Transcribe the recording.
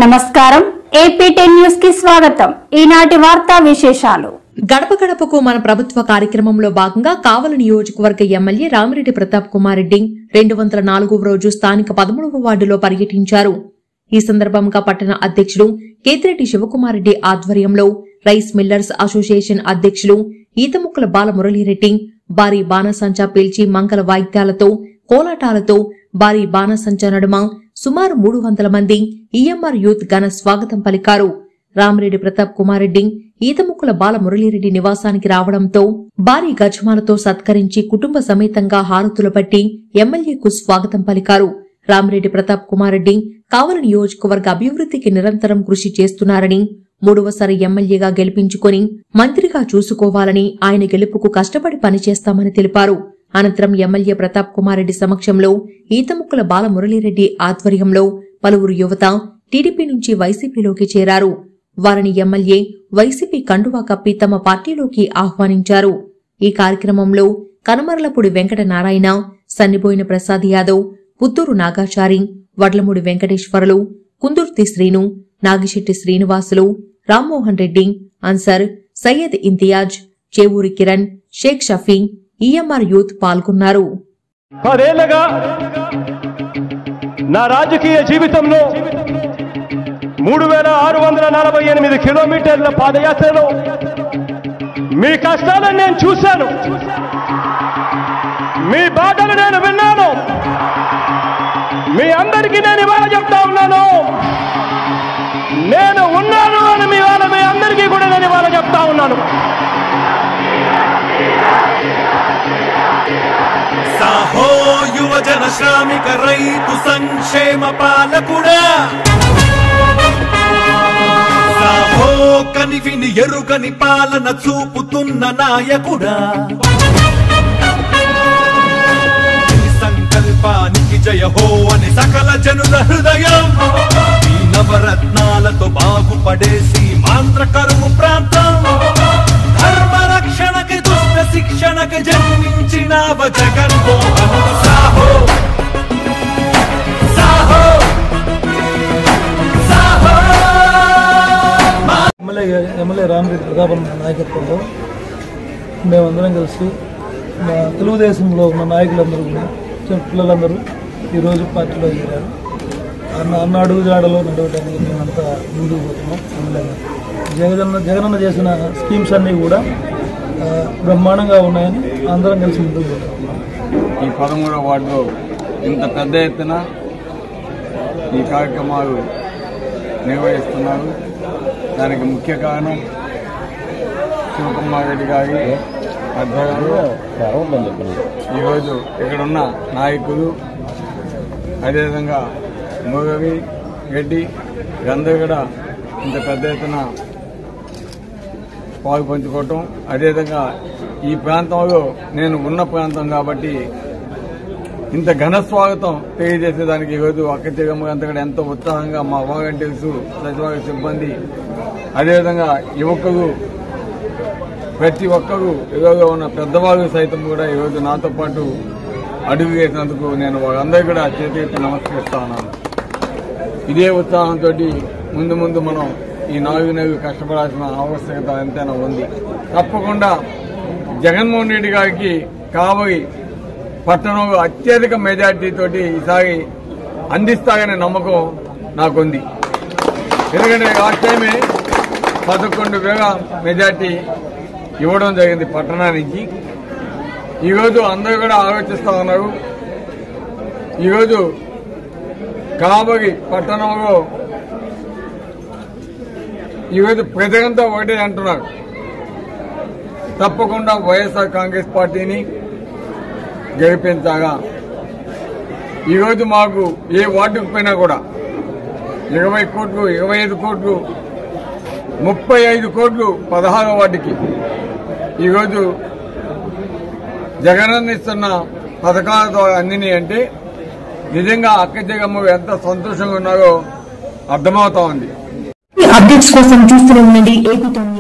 నమస్కారం ఏపీ10 న్యూస్ కి స్వాగతం। ఈనాటి వార్తా విశేషాలు। గడప గడపకు మన ప్రభుత్వ కార్యక్రమంలో భాగంగా కావలి నియోజకవర్గ ఎమ్మెల్యే రామిరెడ్డి ప్రతాప్ కుమార్ రెడ్డి 204వ రోజు స్థానిక 13వ వార్డులో పర్యటించారు। ఈ సందర్భంగా పట్టణ అధ్యక్షుడు కేతిరెడ్డి శివకుమార్ రెడ్డి ఆధ్వర్యంలో రైస్ మిల్లర్స్ అసోసియేషన్ అధ్యక్షులు ఈతముక్కల బాలమురళీరెడ్డి భారీ బాణసంచా పేల్చి మంగళ వాయిద్యాలతో కోలాటాలతో భారీ బాణసంచా నడుమ సుమారు 300 మంది ఈఎంఆర్ యూత్ ఘన స్వాగతం పలికారు। రామిరెడ్డి ప్రతాప్ కుమార్ రెడ్డి ఈతముక్కల బాలమురళీరెడ్డి నివాసానికి రావడంతో భారీ గజమాలతో సత్కరించి కుటుంబ సమేతంగా హారతులు పట్టి ఎమ్మెల్యేకు స్వాగతం పలికారు। రామిరెడ్డి ప్రతాప్ కుమార్ రెడ్డి కావలి నియోజకవర్గ అభివృద్ధికి నిరంతరం కృషి చేస్తున్నారని 3వసారి ఎమ్మెల్యేగా గెలిపించుకుని మంత్రిగా చూసుకోవాలని ఆయన గెలుపుకు కష్టపడి పనిచేస్తామని తెలిపారు। అనంతరం ఎమ్మెల్యే ప్రతాప్ కుమార్ రెడ్డి సమక్షంలో ఈతముక్కల బాలమురళీరెడ్డి ఆధ్వర్యంలో పలువురు యువత టీడీపీ నుంచి వైసీపీలోకి చేరారు। వారిని ఎమ్మెల్యే వైసీపీ కండువా కప్పి తమ పార్టీలోకి ఆహ్వానించారు। ఈ కార్యక్రమంలో కనమరలపూడి వెంకట నారాయణ, సన్నిబోయిన ప్రసాద్ యాదవ్, పుత్తూరు నాగాచారి, వడ్లమూడి వెంకటేశ్వరులు, కుందుర్తి శ్రీను, నాగిశెట్టి శ్రీనివాసులు, రామ్మోహన్ రెడ్డి, అన్సర్, సయ్యద్ ఇంతియాజ్, చేవూరి కిరణ్, షేక్ షఫీ, ఈఎంఆర్ యూత్ పాల్గొన్నారు। 10 ఏళ్లుగా నా రాజకీయ జీవితంలో 3648 కిలోమీటర్ల పాదయాత్రలో మీ కష్టాలను నేను చూశాను, మీ బాధలు నేను విన్నాను। మీ అందరికీ నేను ఇవాళ చెప్తా ఉన్నాను, నేను ఉన్నాను అని మీ అందరికీ కూడా నేను ఇవాళ చెప్తా ఉన్నాను। సాహో యువజన శ్రామిక రైతు సంక్షేమ పాలకుడా, సాహో కనివిని ఎరుగని పాలన చూపుతున్న నాయకుడా, సంకల్పానికి జయ హో అని సకల జనుల హృదయం, ఈ నవరత్నాలతో బాగుపడేసి మాంత్ర కరువు ప్రాంతం, ధర్మ రక్షణకి దుష్ట శిక్షణకి జన్మించిన జగన్మోహన్ సాహో సాహో సాహో। ఎమ్మెల్యే రామిరెడ్డి ప్రతాప్ నాయకత్వంలో మేమందరం కలిసి మా తెలుగుదేశంలో ఉన్న నాయకులందరూ కూడా పిల్లలందరూ ఈరోజు పార్టీలో చేరారు। అన్న అడుగు జాడలో నడవడానికి మేమంతా ముందుకు పోతున్నాం। జగనన్న చేసిన స్కీమ్స్ అన్నీ కూడా బ్రహ్మాండంగా ఉన్నాయని అందరం కలిసి ముందుకు పోతున్నాం। ఈ 13వ వార్డులో ఇంత పెద్ద ఎత్తున ఈ కార్యక్రమాలు నిర్వహిస్తున్నారు। దానికి ముఖ్య కారణం శివకుమార్ రెడ్డి గారి ఆధ్వర్యంలో ఈరోజు ఇక్కడున్న నాయకులు, అదేవిధంగా మురళి రెడ్డి అందరూ కూడా ఇంత పెద్ద ఎత్తున పాలు పంచుకోవటం, అదేవిధంగా ఈ ప్రాంతంలో నేను ఉన్న ప్రాంతం కాబట్టి ఇంత ఘన స్వాగతం తెలియజేసేదానికి ఈరోజు అక్క చెగమ్మ అంతా కూడా ఎంతో ఉత్సాహంగా మా వాలంటీర్స్, సచివాలయ సిబ్బంది, అదేవిధంగా యువకులు, ప్రతి ఒక్కరూ ఈరోజు ఉన్న పెద్దవాళ్ళు సైతం కూడా ఈరోజు నాతో పాటు అడుగు వేసినందుకు నేను వాళ్ళందరూ కూడా చేతి నమస్కరిస్తా ఉన్నాను। ఇదే ఉత్సాహంతో ముందు ముందు మనం ఈ 4 నెలలు కష్టపడాల్సిన ఆవశ్యకత ఎంతైనా ఉంది। తప్పకుండా జగన్మోహన్ రెడ్డి గారికి కావలి పట్టణంలో అత్యధిక మెజార్టీతోటి ఈసారి అందిస్తారనే నమ్మకం నాకుంది। ఎందుకంటే లాస్ట్ టైమే 11,000 మెజార్టీ ఇవ్వడం జరిగింది పట్టణానికి। ఈరోజు అందరూ కూడా ఆలోచిస్తా ఉన్నారు, ఈరోజు కావలి పట్టణంలో ఈరోజు ప్రజలంతా ఒకటే అంటున్నారు, తప్పకుండా వైఎస్ఆర్ కాంగ్రెస్ పార్టీని గెలిపించాగా। ఈరోజు మాకు ఏ వార్డుకు పోయినా కూడా 20 కోట్లు, 25 కోట్లు, 35 కోట్లు 16వ వార్డుకి ఈరోజు జగనన్న ఇస్తున్న పథకాలతో అందినాయి అంటే నిజంగా అక్క జగమ్మ ఎంత సంతోషంగా ఉన్నారో అర్థమవుతా ఉంది। అప్డేట్స్ కోసం చూస్తూనే ఉండండి ఏపీ10।